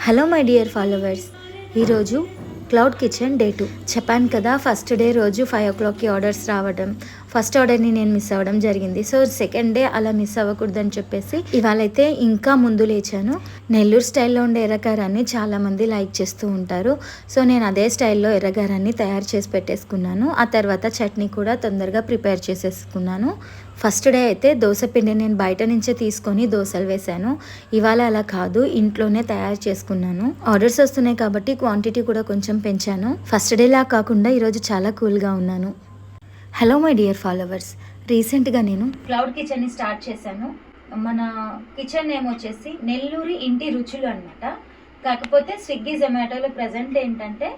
Hello my dear followers, ఈరోజు cloud kitchen day 2 చెప్పాను కదా. ఫస్ట్ డే రోజు 5 o'clockకి ఆర్డర్స్ రావడం, ఫస్ట్ ఆర్డర్ని నేను మిస్ అవ్వడం జరిగింది. సో సెకండ్ డే అలా మిస్ అవ్వకూడదని చెప్పేసి ఇవాళైతే ఇంకా ముందు లేచాను. నెల్లూరు స్టైల్లో ఉండే ఎర్రగారాన్ని చాలామంది లైక్ చేస్తూ ఉంటారు. సో నేను అదే స్టైల్లో ఎర్రగారాన్ని తయారు చేసి పెట్టేసుకున్నాను. ఆ తర్వాత చట్నీ కూడా తొందరగా ప్రిపేర్ చేసేసుకున్నాను. ఫస్ట్ డే అయితే దోశ పిండి నేను బయట నుంచే తీసుకొని దోశలు వేశాను. ఇవాళ అలా కాదు, ఇంట్లోనే తయారు చేసుకున్నాను. ఆర్డర్స్ వస్తున్నాయి కాబట్టి క్వాంటిటీ కూడా కొంచెం పెంచాను. ఫస్ట్ డేలా కాకుండా ఈరోజు చాలా కూల్గా ఉన్నాను. హలో మై డియర్ ఫాలోవర్స్, రీసెంట్గా నేను క్లౌడ్ కిచెన్ని స్టార్ట్ చేశాను. మన కిచెన్ నేమ్ వచ్చేసి నెల్లూరి ఇంటి రుచులు అనమాట. కాకపోతే స్విగ్గీ జొమాటోలో ప్రజెంట్ ఏంటంటే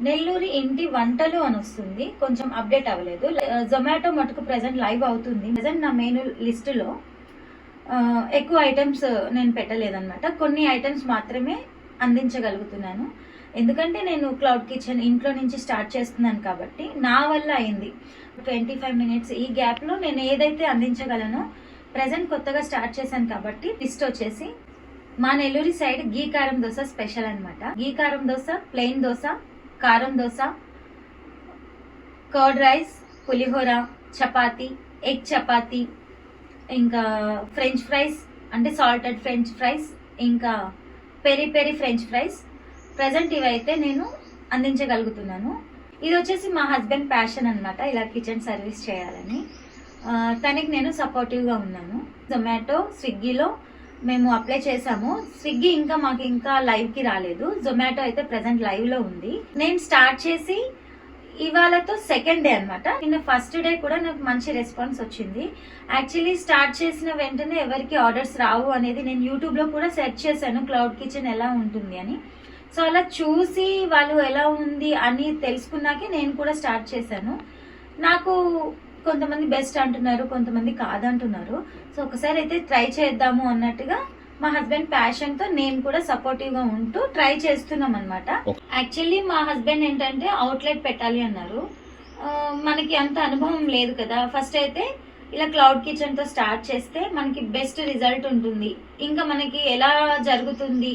నెల్లూరి ఇంటి వంటలు అని వస్తుంది. కొంచెం అప్డేట్ అవ్వలేదు. జొమాటో మటుకు ప్రజెంట్ లైవ్ అవుతుంది. ప్రజెంట్ నా మెనూ లిస్టులో ఎక్కువ ఐటమ్స్ నేను పెట్టలేదన్నమాట. కొన్ని ఐటమ్స్ మాత్రమే అందించగలుగుతున్నాను. ఎందుకంటే నేను క్లౌడ్ కిచెన్ ఇంట్లో నుంచి స్టార్ట్ చేస్తున్నాను కాబట్టి నా వల్ల అయింది. 25 minutes ఈ గ్యాప్లో నేను ఏదైతే అందించగలనో ప్రజెంట్ కొత్తగా స్టార్ట్ చేశాను కాబట్టి లిస్ట్ వచ్చేసి మా నెల్లూరి సైడ్ గీ కారం దోశ స్పెషల్ అనమాట. గీ కారం దోశ, ప్లెయిన్ దోశ, కారం దోశ, కర్డ్ రైస్, పులిహోర, చపాతి, ఎగ్ చపాతి, ఇంకా ఫ్రెంచ్ ఫ్రైస్ అంటే సాల్టెడ్ ఫ్రెంచ్ ఫ్రైస్, ఇంకా peri peri French fries. Present ఇవైతే నేను అందించగలుగుతున్నాను. ఇది వచ్చేసి మా హస్బెండ్ ప్యాషన్ అనమాట, ఇలా కిచెన్ సర్వీస్ చేయాలని. తనకి నేను సపోర్టివ్గా ఉన్నాను. జొమాటో, స్విగ్గీలో మేము అప్లై చేసాము. స్విగ్గీ మాకు ఇంకా లైవ్కి రాలేదు. జొమాటో అయితే ప్రజెంట్ లైవ్లో ఉంది. నేను స్టార్ట్ చేసి ఇవాళతో సెకండ్ డే అనమాట. నిన్న ఫస్ట్ డే కూడా నాకు మంచి రెస్పాన్స్ వచ్చింది. యాక్చువల్లీ స్టార్ట్ చేసిన వెంటనే ఎవరికి ఆర్డర్స్ రావు అనేది నేను యూట్యూబ్లో కూడా సెర్చ్ చేశాను, క్లౌడ్ కిచెన్ ఎలా ఉంటుంది అని. సో అలా చూసి వాళ్ళు ఎలా ఉంది అని తెలుసుకున్నాకే నేను కూడా స్టార్ట్ చేశాను. నాకు కొంతమంది బెస్ట్ అంటున్నారు, కొంతమంది కాదంటున్నారు. సో ఒకసారి అయితే ట్రై చేద్దాము అన్నట్టుగా మా హస్బెండ్ ప్యాషన్తో నేను కూడా సపోర్టివ్గా ఉంటూ ట్రై చేస్తున్నాం అనమాట. యాక్చువల్లీ మా హస్బెండ్ ఏంటంటే అవుట్లెట్ పెట్టాలి అన్నారు. మనకి అంత అనుభవం లేదు కదా. ఫస్ట్ అయితే ఇలా క్లౌడ్ కిచెన్తో స్టార్ట్ చేస్తే మనకి బెస్ట్ రిజల్ట్ ఉంటుంది, ఇంకా మనకి ఎలా జరుగుతుంది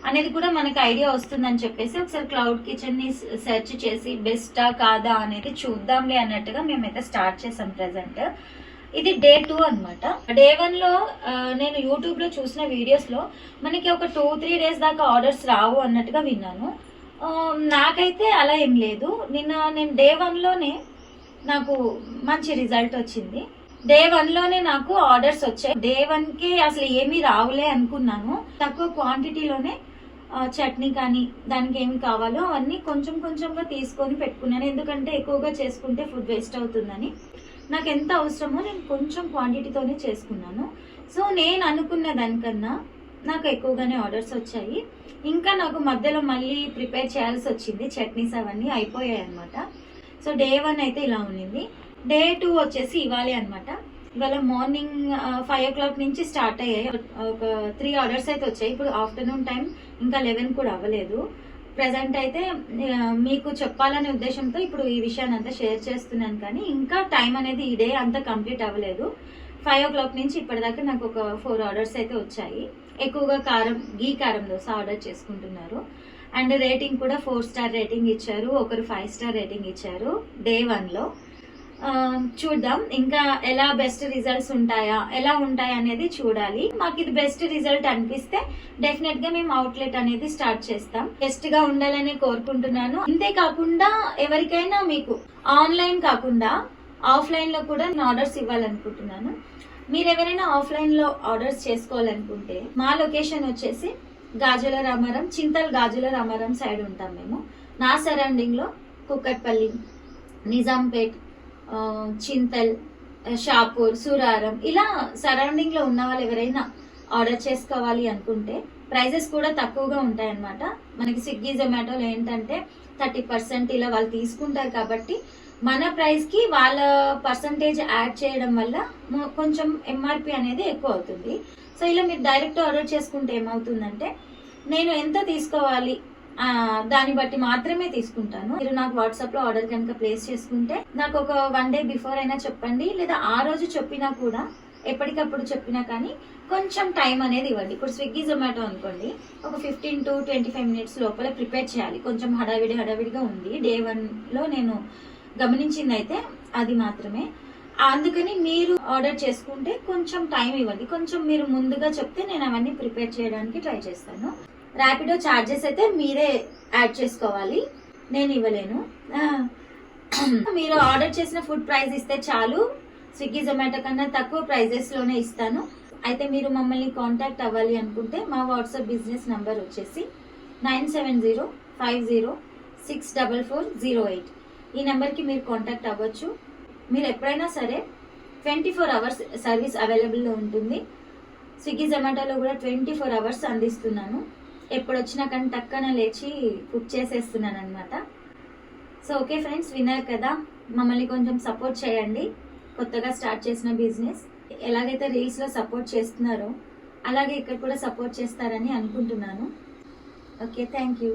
అనేది కూడా మనకి ఐడియా వస్తుందని చెప్పేసి ఒకసారి క్లౌడ్ కిచెన్ని సెర్చ్ చేసి బెస్టా కాదా అనేది చూద్దాంలే అన్నట్టుగా మేమైతే స్టార్ట్ చేసాం. ప్రెసెంట్ ఇది డే 2 అనమాట. డే 1లో నేను యూట్యూబ్లో చూసిన వీడియోస్లో మనకి ఒక 2-3 days దాకా ఆర్డర్స్ రావు అన్నట్టుగా విన్నాను. నాకైతే అలా ఏం లేదు. నేను డే 1లోనే నాకు మంచి రిజల్ట్ వచ్చింది. డే 1లోనే నాకు ఆర్డర్స్ వచ్చాయి. డే 1కి అసలు ఏమీ రావులే అనుకున్నాను. తక్కువ క్వాంటిటీలోనే చట్నీ కానీ దానికి ఏమి కావాలో అవన్నీ కొంచెం కొంచెంగా తీసుకొని పెట్టుకున్నాను. ఎందుకంటే ఎక్కువగా చేసుకుంటే ఫుడ్ వేస్ట్ అవుతుందని నాకు ఎంత అవసరమో నేను కొంచెం క్వాంటిటీతోనే చేసుకున్నాను. సో నేను అనుకున్న దానికన్నా నాకు ఎక్కువగానే ఆర్డర్స్ వచ్చాయి. ఇంకా నాకు మధ్యలో మళ్ళీ ప్రిపేర్ చేయాల్సి వచ్చింది. చట్నీస్ అవన్నీ అయిపోయాయి అనమాట. సో డే 1 అయితే ఇలా ఉన్నింది. డే 2 వచ్చేసి ఇవాళే అనమాట. ఇవాళ మార్నింగ్ 5 o'clock నుంచి స్టార్ట్ అయ్యాయి. ఒక 3 ఆర్డర్స్ అయితే వచ్చాయి. ఇప్పుడు ఆఫ్టర్నూన్ టైం ఇంకా 11 కూడా అవ్వలేదు. ప్రజెంట్ అయితే మీకు చెప్పాలనే ఉద్దేశంతో ఇప్పుడు ఈ విషయాన్ని అంతా షేర్ చేస్తున్నాను. కానీ ఇంకా టైం అనేది ఈ డే అంతా కంప్లీట్ అవ్వలేదు. 5 o'clock నుంచి ఇప్పటిదాకా నాకు ఒక 4 ఆర్డర్స్ అయితే వచ్చాయి. ఎక్కువగా గీ కారం దోశ ఆర్డర్ చేసుకుంటున్నారు. అండ్ రేటింగ్ కూడా 4 star రేటింగ్ ఇచ్చారు, ఒకరు 5 star రేటింగ్ ఇచ్చారు డే 1లో. చూద్దాం ఇంకా ఎలా బెస్ట్ రిజల్ట్స్ ఎలా ఉంటాయి అనేది చూడాలి. మాకు ఇది బెస్ట్ రిజల్ట్ అనిపిస్తే డెఫినెట్ గా మేము అవుట్లెట్ అనేది స్టార్ట్ చేస్తాం. బెస్ట్ గా ఉండాలని కోరుకుంటున్నాను. అంతేకాకుండా ఎవరికైనా మీకు ఆన్లైన్ కాకుండా ఆఫ్లైన్ లో కూడా నేను ఆర్డర్స్ ఇవ్వాలనుకుంటున్నాను. మీరు ఎవరైనా ఆఫ్లైన్ లో ఆర్డర్స్ చేసుకోవాలనుకుంటే మా లొకేషన్ వచ్చేసి గాజుల రామారం, చింతల్ గాజుల రామారం సైడ్ ఉంటాం మేము. నా సరౌండింగ్ లో కుక్కట్పల్లి, నిజాంపేట్, చింతల్, షాపూర్, సూరారం ఇలా సరౌండింగ్ లో ఉన్న వాళ్ళు ఎవరైనా ఆర్డర్ చేసుకోవాలి అనుకుంటే ప్రైజెస్ కూడా తక్కువగా ఉంటాయన్నమాట. మనకి స్విగ్గీ జొమాటోలో ఏంటంటే 30% ఇలా వాళ్ళు తీసుకుంటారు కాబట్టి మన ప్రైస్ కి వాళ్ళ పర్సంటేజ్ యాడ్ చేయడం వల్ల కొంచెం ఎంఆర్పి అనేది ఎక్కువ అవుతుంది. సో ఇలా మీరు డైరెక్ట్ ఆర్డర్ చేసుకుంటే ఏమవుతుందంటే నేను ఎంత తీసుకోవాలి దాన్ని బట్టి మాత్రమే తీసుకుంటాను. మీరు నాకు వాట్సాప్ లో ఆర్డర్ కనుక ప్లేస్ చేసుకుంటే నాకు ఒక 1 day బిఫోర్ అయినా చెప్పండి, లేదా ఆ రోజు చెప్పినా కూడా ఎప్పటికప్పుడు చెప్పినా కానీ కొంచెం టైం అనేది ఇవ్వండి. ఇప్పుడు స్విగ్గీ జొమాటో అనుకోండి, ఒక 15 to 25 మినిట్స్ లోపల ప్రిపేర్ చేయాలి. కొంచెం హడావిడిగా ఉంది. డే 1లో నేను గమనించింది అయితే అది మాత్రమే. అందుకని మీరు ఆర్డర్ చేసుకుంటే కొంచెం టైం ఇవ్వండి. కొంచెం మీరు ముందుగా చెప్తే నేను అవన్నీ ప్రిపేర్ చేయడానికి ట్రై చేస్తాను. ర్యాపిడో ఛార్జెస్ అయితే మీరే యాడ్ చేసుకోవాలి, నేను ఇవ్వలేను. మీరు ఆర్డర్ చేసిన ఫుడ్ ప్రైస్ ఇస్తే చాలు, స్విగ్గీ జొమాటో కన్నా తక్కువ ప్రైజెస్లోనే ఇస్తాను. అయితే మీరు మమ్మల్ని కాంటాక్ట్ అవ్వాలి అనుకుంటే మా వాట్సాప్ బిజినెస్ నంబర్ వచ్చేసి 9705064408. ఈ నెంబర్కి మీరు కాంటాక్ట్ అవ్వచ్చు. మీరు ఎప్పుడైనా సరే 24 hours సర్వీస్ అవైలబుల్లో ఉంటుంది. స్విగ్గీ జొమాటోలో కూడా 24 hours అందిస్తున్నాను. ఎప్పుడు వచ్చినా కానీ టక్కన లేచి కుక్ చేసేస్తున్నాను అనమాట. సో ఓకే ఫ్రెండ్స్, విన్నారు కదా, మమ్మల్ని కొంచెం సపోర్ట్ చేయండి. కొత్తగా స్టార్ట్ చేసిన బిజినెస్ ఎలాగైతే రీల్స్లో సపోర్ట్ చేస్తున్నారో అలాగే ఇక్కడ కూడా సపోర్ట్ చేస్తారని అనుకుంటున్నాను. Okay, thank you.